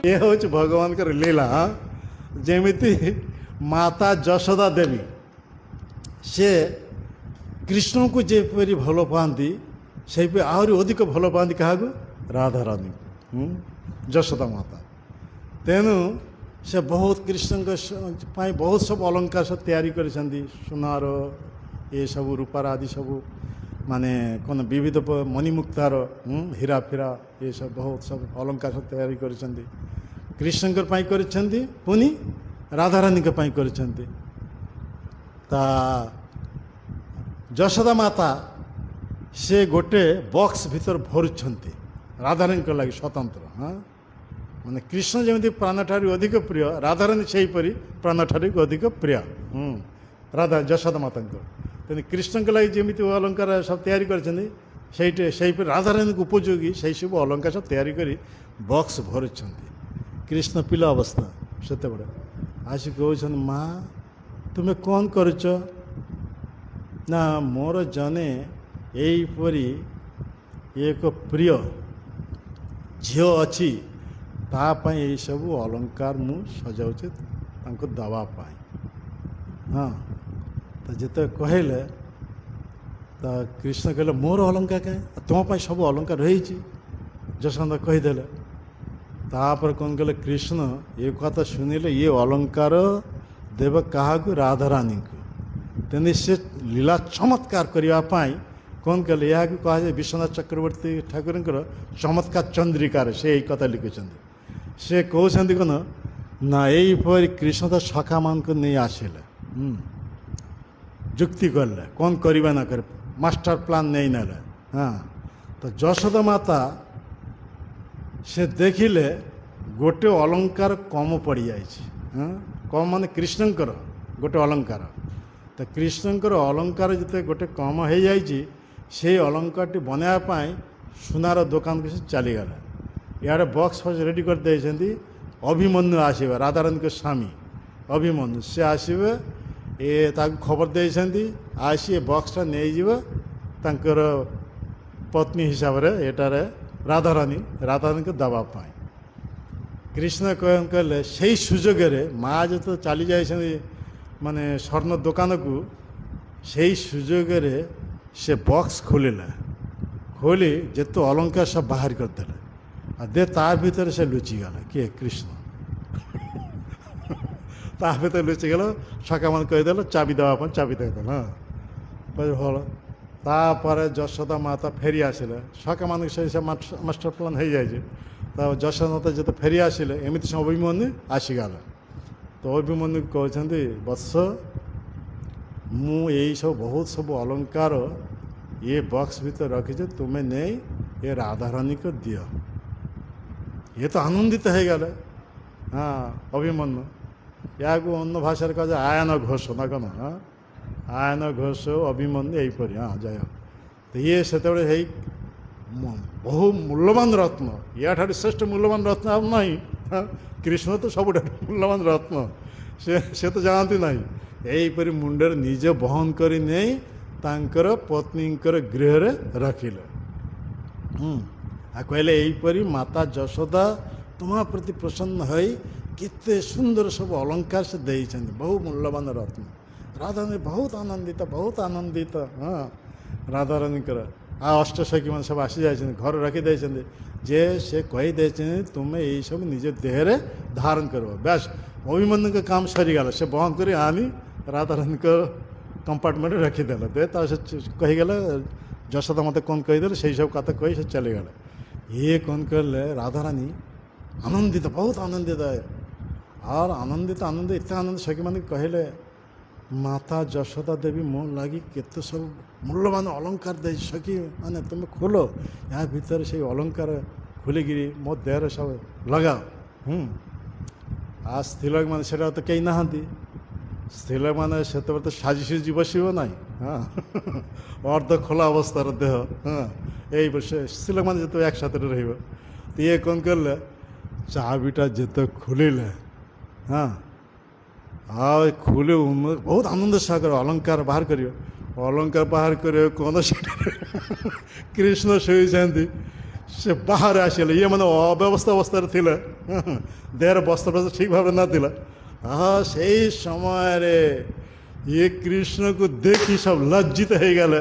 ये हूँ भगवान का लीला। जेमिति माता यशोदा देवी से कृष्ण को जेपरी भल पाती से आहरी अधिक भल पाती क्या राधा रानी यशोदा माता। तेणु से बहुत कृष्ण बहुत सब अलंकार सब तैयारी कर सुनार ये सब रूपार आदि सब माने कौन विविध मणिमुक्तार हीरा फिरा ये सब बहुत सब अलंकार सब तैयारी कर कृष्ण पुनी राधा रानी कर यशोदा माता से गोटे बॉक्स भीतर भरुंट राधा रानी लगे स्वतंत्र। हाँ माने कृष्ण जमी प्राण ठारू अधिक प्रिय राधा रानी से हीपरी प्राण ठारू अधिक प्रिय राधा यशोदा माता को। तेणु कृष्ण के लगे जमी अलंकार सब तैयारी कर राधा रानी को उपयोगी से सब अलंकार सब तैयारी कर बॉक्स भरुंट। कृष्ण पिला अवस्था से आसी कह माँ तुम्हें कौन करुच ना मोर जने यहीपरी एक प्रिय झील अच्छी तापाई यही सब अलंकार मु सजाऊे दवापाई। हाँ तो जिते कहले तो कृष्ण कहले मोर अलंकार क्या तुम सब अलंकार रही यशोदा कहीदे। तापर कौन कहले कृष्ण ये कथा शुणिले ये अलंकार देव क्या राधा रानी को। तेने से लीला चमत्कार करने कौन कहले यह कह विश्वनाथ चक्रवर्ती ठाकुर चमत्कार चंद्रिकार से यही कथा लिखुं से कहते कौन ना यहीपरि कृष्ण तो सखा मान को नहीं आसिले जुक्ति करले कौन करवा ना कर मास्टर प्लान नहीं नाले। हाँ तो यशोदा माता से देखिले गोटे अलंकार कम पड़ जाए। हाँ कम मान कृष्णकर गोटे अलंकार तो कृष्णकर अलंकार जिते गोटे कम हो जाए से अलंकार टी बनवाई सुनार दुकान को चलीगला। यार बॉक्स फक्स रेडी कर दे अभिमन्यु आसवे राधा रानी के स्वामी अभिमन्यु से आसवे ये खबर दे आसी बॉक्सटा नहीं तर पत्नी हिसाब से एटार राधा रानी को दवापाई। कृष्ण कहले से सुजोगे माँ जो चली जाए माने स्वर्ण दुकान को से सुजोगे से बॉक्स खोलिला खोली जेतो अलंकार सब बाहर करदे दे तार भीतर से लुचिगला किए कृष्ण तार भीतर लुचिगला सखा मान कहीदेल चाबी देवाई चाबी देदेल। हाँ भल तापर यशोदा माता फेरी आसिले सखा मान से मास्टर प्लान हो जाए यशोदा माता जो फेरी आसिले एमती सब अभिमन्यु आसीगला। तो अभिमन्यु कहते वत्स मु यही सब बहुत सब अलंकार ये बॉक्स भीतर रखी तुम्हें नहीं ये राधा रानी को दियो। ये तो आनंदित हो गए। हाँ अभिमन्यु या अन्य भाषा कह आयन घोष ना कौन। हाँ आयन घोष अभिमन्यु यहीपरि। हाँ जाए तो ये से बहु मूल्यवान रत्न या ठार श्रेष्ठ मूल्यवान रत्न अब नहीं। हाँ कृष्ण तो सब मूल्यवान रत्न से तो जानती ना यहीपरि मुंडर निजे बहन कर नहीं तांकर पत्नींकर गृह रखिले। कहले यहीपरि माता यशोदा तुम्हारा प्रति प्रसन्न है कितने सुंदर सब अलंकार से देते बहु मूल्यवान रत्न राधा रानी बहुत आनंदित। हाँ राधा रानी अष्टसखी मान सब आसी जाए घर रखीदे जे से कहीदे तुम्हें यही सब निजे देहरे धारण कर बस अभिमन्यु का काम सरीगला से बहन कर आनी राधा रानी को कंपार्टमेंट रखीदेल दे कहीगला यशोदा मत कौन कहीदे से सब कथा कही से चलीगला। ये कौन कहले राधा रानी आनंदित बहुत आनंदित है और आनंदित इतना आनंद सखी मान कहले माता यशोदा देवी मो लगी केते सब मूल्यवान अलंकार दे सखी माने तुम खोलो यहाँ भीतर से अलंकार खोलिकी मो देह सब लगाओ। आ स्त्रीलोक मान से तो कई नहांती स्त्रीलोक मान से तो साजी सुजी बसब ना। हाँ अर्ध खोला अवस्थार देह। हाँ यही स्त्रीलोक मान जो एक साथ रही तो ये कौन कर चाबीटा जो खोलिले। हाँ हाँ खोले बहुत आनंद सागर अलंकार बाहर करियो अलंकार बाहर करियो कौन कृष्ण शोई ସେ ବାହାରେ ଆସିଲେ, ଇଏ ମାନେ ଅବ୍ୟବସ୍ଥା ଅବସ୍ଥାରେ ଥିଲେ, ଦେହର ବସ୍ତ୍ର ଠିକ୍ ଭାବରେ ନଥିଲା। ସେଇ ସମୟରେ ଇଏ କୃଷ୍ଣକୁ ଦେଖି ସବୁ ଲଜ୍ଜିତ ହେଇଗଲେ।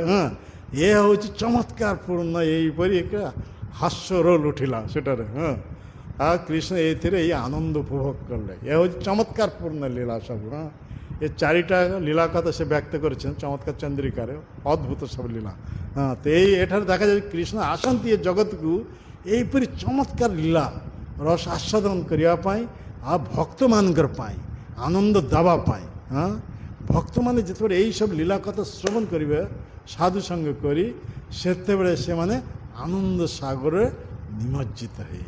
ଏ ହେଉଛି ଚମତ୍କାର ପୂର୍ଣ୍ଣ, ଏଇପରି ଏକ ହାସ୍ୟ ରୋଲ ଉଠିଲା ସେଠାରେ। କୃଷ୍ଣ ଏଇଥିରେ ଏଇ ଆନନ୍ଦ ଉପଭୋଗ କଲେ। ଏ ହେଉଛି ଚମତ୍କାର ପୂର୍ଣ୍ଣ ଲୀଳା ସବୁ। ଏ ଚାରିଟା ଲୀଳା କଥା ସେ ବ୍ୟକ୍ତ କରିଛନ୍ତି ଚମତ୍କାର ଚନ୍ଦ୍ରିକାରେ, ଅଦ୍ଭୁତ ସବୁ ଲୀଳା। ତ ଏଠାରେ ଦେଖାଯାଉଛି କୃଷ୍ଣ ଆସନ୍ତି ଏ ଜଗତକୁ ଏଇପରି ଚମତ୍କାର ଲୀଳା ରସ ଆସ୍ୱାଦନ କରିବା ପାଇଁ, ଆଉ ଭକ୍ତମାନଙ୍କର ପାଇଁ ଆନନ୍ଦ ଦେବା ପାଇଁ। ଭକ୍ତମାନେ ଯେତେବେଳେ ଏଇସବୁ ଲୀଳା କଥା ଶ୍ରବଣ କରିବେ ସାଧୁ ସଙ୍ଗ କରି, ସେତେବେଳେ ସେମାନେ ଆନନ୍ଦ ସାଗରରେ ନିମଜ୍ଜିତ ହେଇ